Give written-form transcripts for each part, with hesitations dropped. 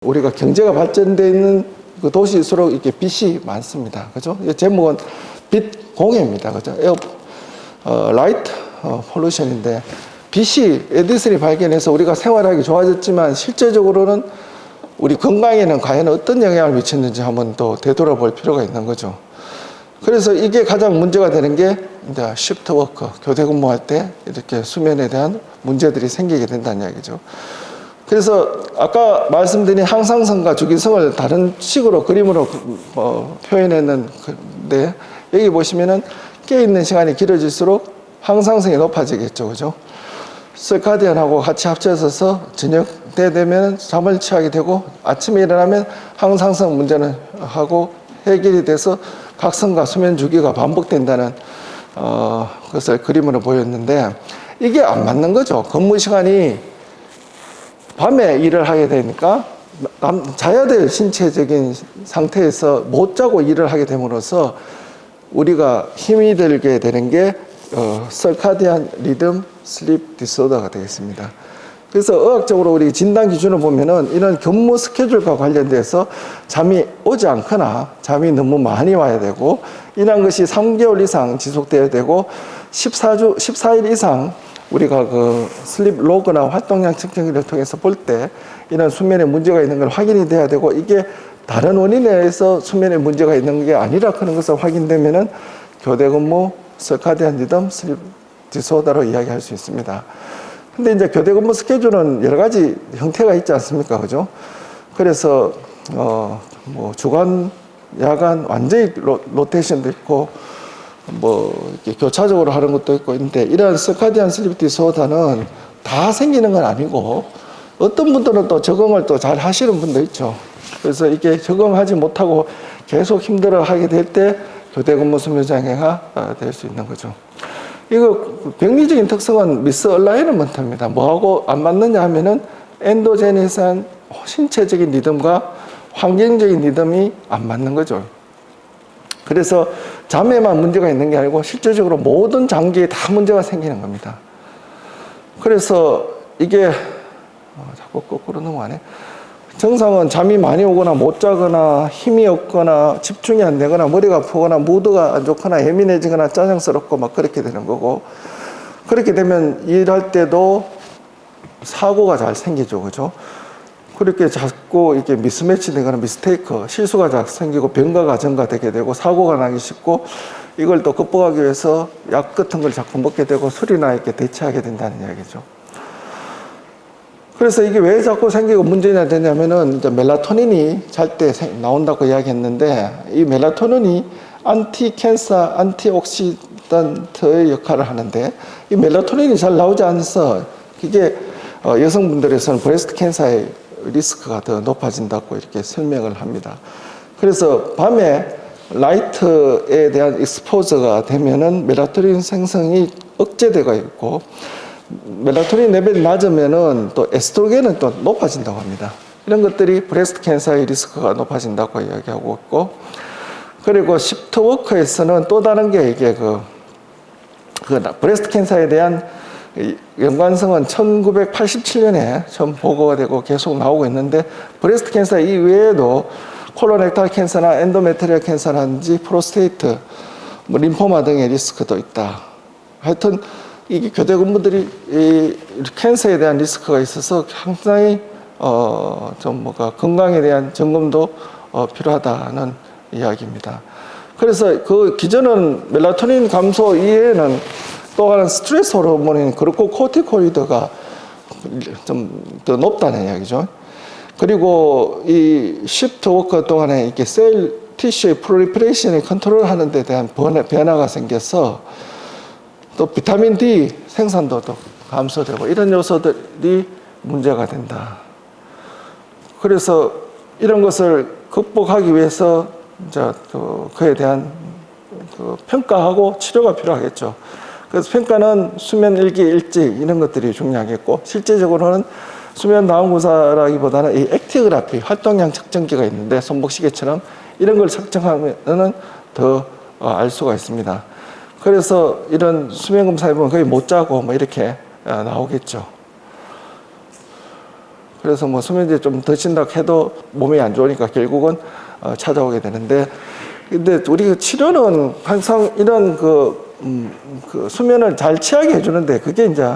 우리가 경제가 발전되어 있는 그 도시일수록 이렇게 빛이 많습니다. 그죠? 제목은 빛 공해입니다. 그죠? 라이트 폴루션인데, 빛이 에디슨이 발견해서 우리가 생활하기 좋아졌지만 실제적으로는 우리 건강에는 과연 어떤 영향을 미쳤는지 한번 또 되돌아볼 필요가 있는 거죠. 그래서 이게 가장 문제가 되는 게 이제 시프트 워크, 교대 근무할 때 이렇게 수면에 대한 문제들이 생기게 된다는 이야기죠. 그래서 아까 말씀드린 항상성과 주기성을 다른 식으로 그림으로 표현했는데, 여기 보시면은 깨어있는 시간이 길어질수록 항상성이 높아지겠죠. 그죠? 서카디안하고 같이 합쳐져서 저녁 때 되면 잠을 취하게 되고, 아침에 일어나면 항상성 문제는 하고 해결이 돼서 각성과 수면 주기가 반복된다는 것을 그림으로 보였는데, 이게 안 맞는 거죠. 근무 시간이 밤에 일을 하게 되니까 자야 될 신체적인 상태에서 못 자고 일을 하게 됨으로써 우리가 힘이 들게 되는 게 서카디안 리듬 슬립 디소더가 되겠습니다. 그래서 의학적으로 우리 진단 기준을 보면은 이런 근무 스케줄과 관련돼서 잠이 오지 않거나 잠이 너무 많이 와야 되고, 이런 것이 3개월 이상 지속돼야 되고, 14일 이상 우리가 그 슬립 로그나 활동량 측정기를 통해서 볼 때 이런 수면에 문제가 있는 걸 확인이 돼야 되고, 이게 다른 원인에 의해서 수면에 문제가 있는 게 아니라 그런 것을 확인되면은 교대 근무 서카디안 리듬 슬립 디소더로 이야기할 수 있습니다. 근데 이제 교대 근무 스케줄은 여러 가지 형태가 있지 않습니까? 그죠? 그래서 뭐 주간, 야간 완전히 로테이션도 있고, 뭐 이렇게 교차적으로 하는 것도 있고 있는데, 이러한 서카디안 슬립 디소더는 다 생기는 건 아니고, 어떤 분들은 또 적응을 또 잘 하시는 분도 있죠. 그래서 이게 적응하지 못하고 계속 힘들어 하게 될 때 교대 근무 수면 장애가 될 수 있는 거죠. 이거 병리적인 특성은 미스얼라이먼트입니다. 뭐하고 안 맞느냐 하면은 엔도제니스한 신체적인 리듬과 환경적인 리듬이 안 맞는 거죠. 그래서 잠에만 문제가 있는 게 아니고 실질적으로 모든 장기에 다 문제가 생기는 겁니다. 그래서 이게 자꾸 거꾸로 넘어가네. 정상은 잠이 많이 오거나 못 자거나 힘이 없거나 집중이 안 되거나 머리가 아프거나 무드가 안 좋거나 예민해지거나 짜증스럽고 막 그렇게 되는 거고, 그렇게 되면 일할 때도 사고가 잘 생기죠. 그죠? 그렇게 자꾸 이렇게 미스매치 되거나 미스테이크, 실수가 자꾸 생기고 병가가 전가되게 되고 사고가 나기 쉽고, 이걸 또 극복하기 위해서 약 같은 걸 자꾸 먹게 되고 술이나 이렇게 대체하게 된다는 이야기죠. 그래서 이게 왜 자꾸 생기고 문제가 되냐면은 이제 멜라토닌이 잘 때 나온다고 이야기했는데, 이 멜라토닌이 안티캔서, 안티옥시던트의 역할을 하는데, 이 멜라토닌이 잘 나오지 않아서 이게 여성분들에서는 브레스트 캔서의 리스크가 더 높아진다고 이렇게 설명을 합니다. 그래서 밤에 라이트에 대한 익스포저가 되면은 멜라토닌 생성이 억제되고 있고, 멜라토닌 레벨이 낮으면은 또 에스트로겐은 또 높아진다고 합니다. 이런 것들이 브레스트 캔서의 리스크가 높아진다고 이야기하고 있고, 그리고 시프트 워크에서는 또 다른 게 이게 그 브레스트 캔서에 대한 연관성은 1987년에 처음 보고가 되고 계속 나오고 있는데, 브레스트 캔서 이외에도 콜로렉탈 캔서나 엔도메트리얼 캔서라든지 프로스테이트, 뭐 림포마 등의 리스크도 있다. 하여튼 이게 교대 근무들이 이 캔서에 대한 리스크가 있어서 상당히 좀 뭐가 건강에 대한 점검도 필요하다는 이야기입니다. 그래서 그 기존은 멜라토닌 감소 이외에는 또 하나 스트레스 호르몬인 글루코코티코이드가 좀 더 높다는 이야기죠. 그리고 이 시프트 워크 동안에 이렇게 셀 티슈의 프롤리페레이션을 컨트롤하는 데 대한 변화가 생겨서 또 비타민 D 생산도 또 감소되고, 이런 요소들이 문제가 된다. 그래서 이런 것을 극복하기 위해서 이제 그에 대한 평가하고 치료가 필요하겠죠. 그래서 평가는 수면 일기 일지 이런 것들이 중요하겠고, 실제적으로는 수면 다운구사라기보다는 이 액티그라피 활동량 측정기가 있는데 손목시계처럼 이런 걸 측정하면은 더 알 수가 있습니다. 그래서 이런 수면 검사해 보면 거의 못 자고 뭐 이렇게 나오겠죠. 그래서 뭐 수면제 좀 드신다 해도 몸이 안 좋으니까 결국은 찾아오게 되는데, 근데 우리 치료는 항상 이런 그 수면을 잘 취하게 해주는데, 그게 이제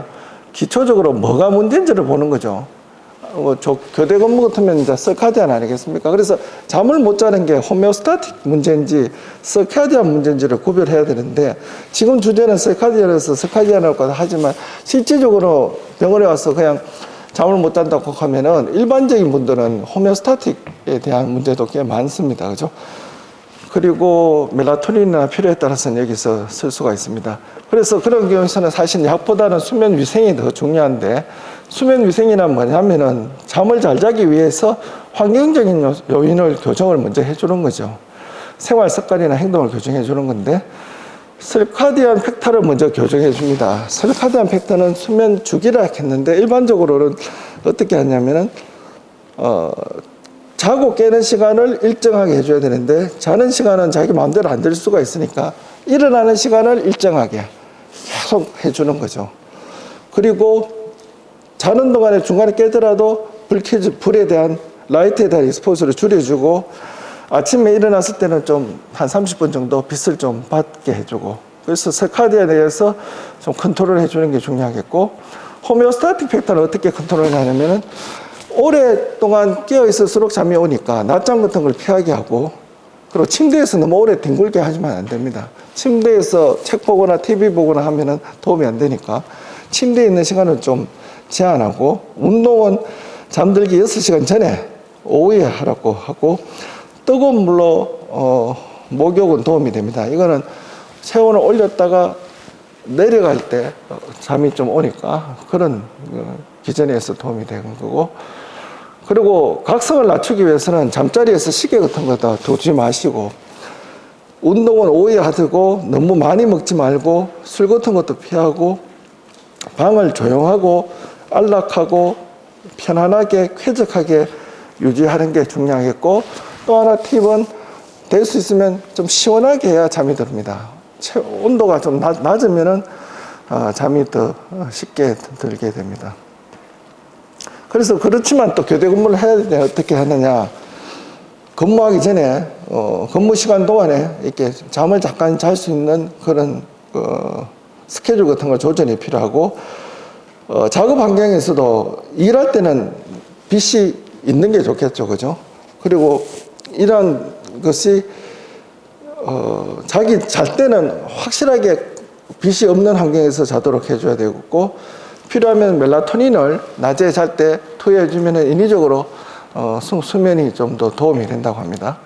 기초적으로 뭐가 문제인지를 보는 거죠. 교대 근무 같으면 이제 서카디안 아니겠습니까? 그래서 잠을 못 자는 게 호메오스타틱 문제인지 서카디안 문제인지를 구별해야 되는데, 지금 주제는 서카디안에서 서카디안이라고 하지만 실질적으로 병원에 와서 그냥 잠을 못 잔다고 하면은 일반적인 분들은 호메오스타틱에 대한 문제도 꽤 많습니다. 그죠? 그리고 멜라토닌이나 필요에 따라서는 여기서 쓸 수가 있습니다. 그래서 그런 경우에서는 사실 약보다는 수면 위생이 더 중요한데, 수면 위생이란 뭐냐면은 잠을 잘 자기 위해서 환경적인 요인을 교정을 먼저 해주는 거죠. 생활 습관이나 행동을 교정해 주는 건데, 설카디안 팩터를 먼저 교정해 줍니다. 설카디안 팩터는 수면 주기라 했는데, 일반적으로는 어떻게 하냐면은 자고 깨는 시간을 일정하게 해줘야 되는데, 자는 시간은 자기 마음대로 안 될 수가 있으니까 일어나는 시간을 일정하게 계속 해주는 거죠. 그리고 자는 동안에 중간에 깨더라도 불에 대한 라이트에 대한 익스포즈를 줄여주고, 아침에 일어났을 때는 좀 한 30분 정도 빛을 좀 받게 해주고, 그래서 설카디안에 대해서 좀 컨트롤 해주는 게 중요하겠고, 호메오스타틱 팩터는 어떻게 컨트롤 하냐면은 오랫동안 깨어 있을수록 잠이 오니까 낮잠 같은 걸 피하게 하고, 그리고 침대에서 너무 오래 뒹굴게 하지만 안 됩니다. 침대에서 책 보거나 TV 보거나 하면은 도움이 안 되니까 침대에 있는 시간을 좀 제한하고, 운동은 잠들기 6시간 전에 오후에 하라고 하고, 뜨거운 물로 목욕은 도움이 됩니다. 이거는 체온을 올렸다가 내려갈 때 잠이 좀 오니까 그런 기전에서 도움이 되는 거고, 그리고 각성을 낮추기 위해서는 잠자리에서 시계 같은 거 다 두지 마시고, 운동은 오후에 하고, 너무 많이 먹지 말고, 술 같은 것도 피하고, 방을 조용하고 안락하고 편안하게 쾌적하게 유지하는 게 중요하겠고, 또 하나 팁은 될 수 있으면 좀 시원하게 해야 잠이 듭니다. 온도가 좀 낮으면은 잠이 더 쉽게 들게 됩니다. 그래서 그렇지만 또 교대 근무를 해야 될 때 어떻게 하느냐, 근무하기 전에 근무 시간 동안에 이렇게 잠을 잠깐 잘 수 있는 그런 스케줄 같은 걸 조절이 필요하고, 작업 환경에서도 일할 때는 빛이 있는 게 좋겠죠, 그죠? 그리고 이런 것이 자기 잘 때는 확실하게 빛이 없는 환경에서 자도록 해줘야 되고, 필요하면 멜라토닌을 낮에 잘 때 투여해주면 인위적으로 수면이 좀 더 도움이 된다고 합니다.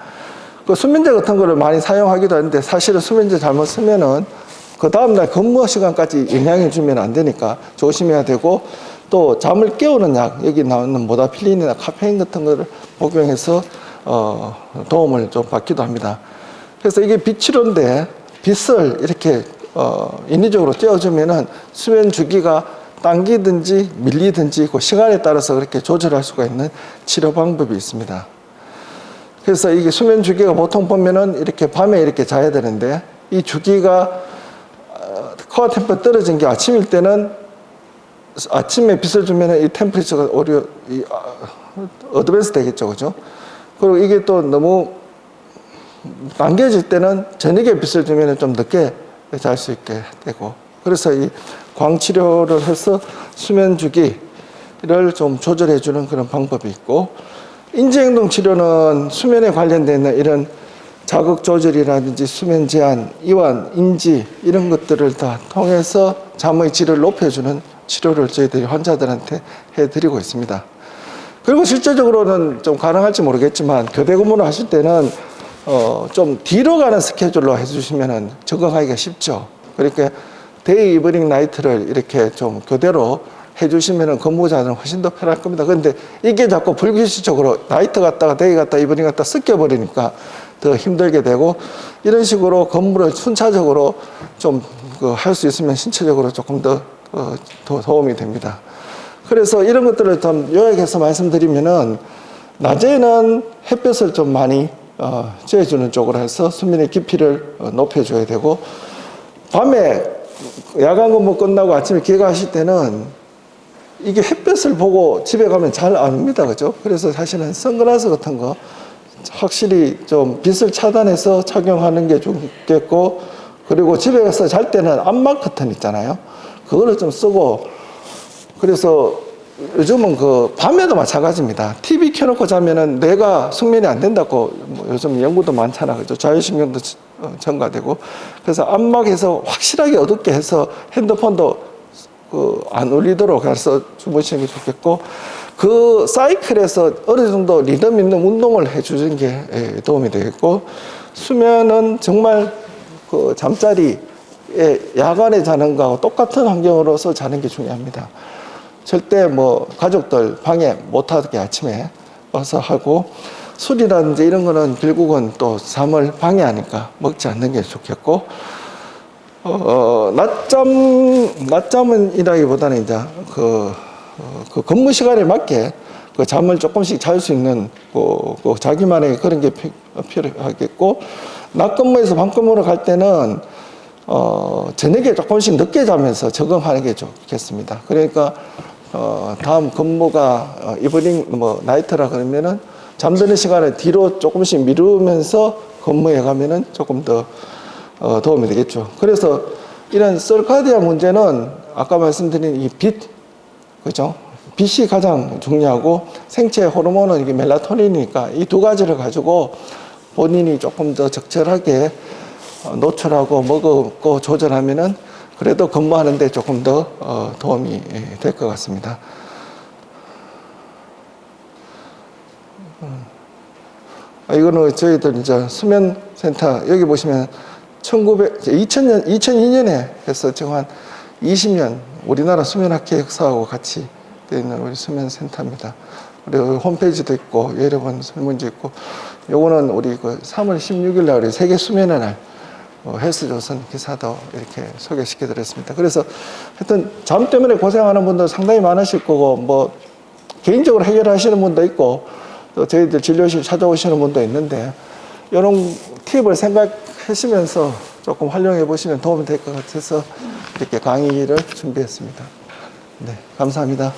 그 수면제 같은 거를 많이 사용하기도 하는데, 사실은 수면제 잘못 쓰면은 그 다음날 근무 시간까지 영향을 주면 안 되니까 조심해야 되고, 또 잠을 깨우는 약, 여기 나오는 모다필린이나 카페인 같은 거를 복용해서 도움을 좀 받기도 합니다. 그래서 이게 빛치료인데, 빛을 이렇게 인위적으로 쬐어주면은 수면 주기가 당기든지 밀리든지 그 시간에 따라서 그렇게 조절할 수가 있는 치료 방법이 있습니다. 그래서 이게 수면 주기가 보통 보면은 이렇게 밤에 이렇게 자야 되는데, 이 주기가 코어 템퍼 떨어진 게 아침일 때는 아침에 빛을 주면은 이 템퍼리처가 어드밴스 되겠죠, 그죠? 그리고 이게 또 너무 당겨질 때는 저녁에 빛을 주면은 좀 늦게 잘 수 있게 되고, 그래서 이 광치료를 해서 수면 주기를 좀 조절해 주는 그런 방법이 있고, 인지행동 치료는 수면에 관련된 이런 자극 조절이라든지 수면 제한, 이완, 인지 이런 것들을 다 통해서 잠의 질을 높여주는 치료를 저희들이 환자들한테 해드리고 있습니다. 그리고 실제적으로는 좀 가능할지 모르겠지만, 교대 근무를 하실 때는 좀 뒤로 가는 스케줄로 해주시면 적응하기가 쉽죠. 그러니까 데이, 이브닝, 나이트를 이렇게 좀 교대로 해주시면 근무자는 훨씬 더 편할 겁니다. 그런데 이게 자꾸 불규칙적으로 나이트 갔다가 데이 갔다가 이브닝 갔다가 섞여버리니까 더 힘들게 되고, 이런 식으로 근무를 순차적으로 좀 할 수 있으면 신체적으로 조금 더 도움이 됩니다. 그래서 이런 것들을 좀 요약해서 말씀드리면은, 낮에는 햇볕을 좀 많이 쬐어주는 쪽으로 해서 수면의 깊이를 높여줘야 되고, 밤에 야간 근무 끝나고 아침에 귀가하실 때는 이게 햇볕을 보고 집에 가면 잘 안 옵니다. 그죠? 그래서 사실은 선글라스 같은 거 확실히 좀 빛을 차단해서 착용하는 게 좋겠고, 그리고 집에 가서 잘 때는 암막 커튼 있잖아요. 그거를 좀 쓰고, 그래서 요즘은 그 밤에도 마찬가지입니다. TV 켜놓고 자면은 뇌가 숙면이 안 된다고 뭐 요즘 연구도 많잖아. 그죠? 자율신경도 증가되고. 그래서 암막해서 확실하게 어둡게 해서 핸드폰도 안 울리도록 해서 주무시는 게 좋겠고, 그 사이클에서 어느 정도 리듬 있는 운동을 해주는 게 도움이 되겠고, 수면은 정말 그 잠자리에 야간에 자는 거하고 똑같은 환경으로서 자는 게 중요합니다. 절대 뭐 가족들 방해 못하게 아침에 와서 하고, 술이라든지 이런 거는 결국은 또 잠을 방해하니까 먹지 않는 게 좋겠고, 낮잠은이라기보다는 이제 그 근무 시간에 맞게 그 잠을 조금씩 잘 수 있는 그 자기만의 그런 게 필요하겠고, 낮 근무에서 밤 근무로 갈 때는 저녁에 조금씩 늦게 자면서 적응하는 게 좋겠습니다. 그러니까 다음 근무가 이브닝 뭐 나이트라 그러면은 잠드는 시간을 뒤로 조금씩 미루면서 근무해 가면은 조금 더 도움이 되겠죠. 그래서 이런 서카디안 문제는 아까 말씀드린 이 빛, 그죠? 빛이 가장 중요하고, 생체 호르몬은 이게 멜라토닌이니까 이 두 가지를 가지고 본인이 조금 더 적절하게 노출하고 먹고 조절하면은 그래도 근무하는데 조금 더 도움이 될 것 같습니다. 이거는 저희들 이제 수면센터, 여기 보시면 2002년에 해서 지금 한 20년 우리나라 수면학회 역사하고 같이 되어 있는 우리 수면센터입니다. 그리고 홈페이지도 있고 여러 번 설문지 있고, 요거는 우리 그 3월 16일 날 우리 세계 수면의 날 헬스조선 기사도 이렇게 소개시켜 드렸습니다. 그래서 하여튼 잠 때문에 고생하는 분들 상당히 많으실 거고, 뭐 개인적으로 해결하시는 분도 있고, 또 저희들 진료실 찾아오시는 분도 있는데, 이런 팁을 생각하시면서 조금 활용해 보시면 도움이 될 것 같아서 이렇게 강의를 준비했습니다. 네, 감사합니다.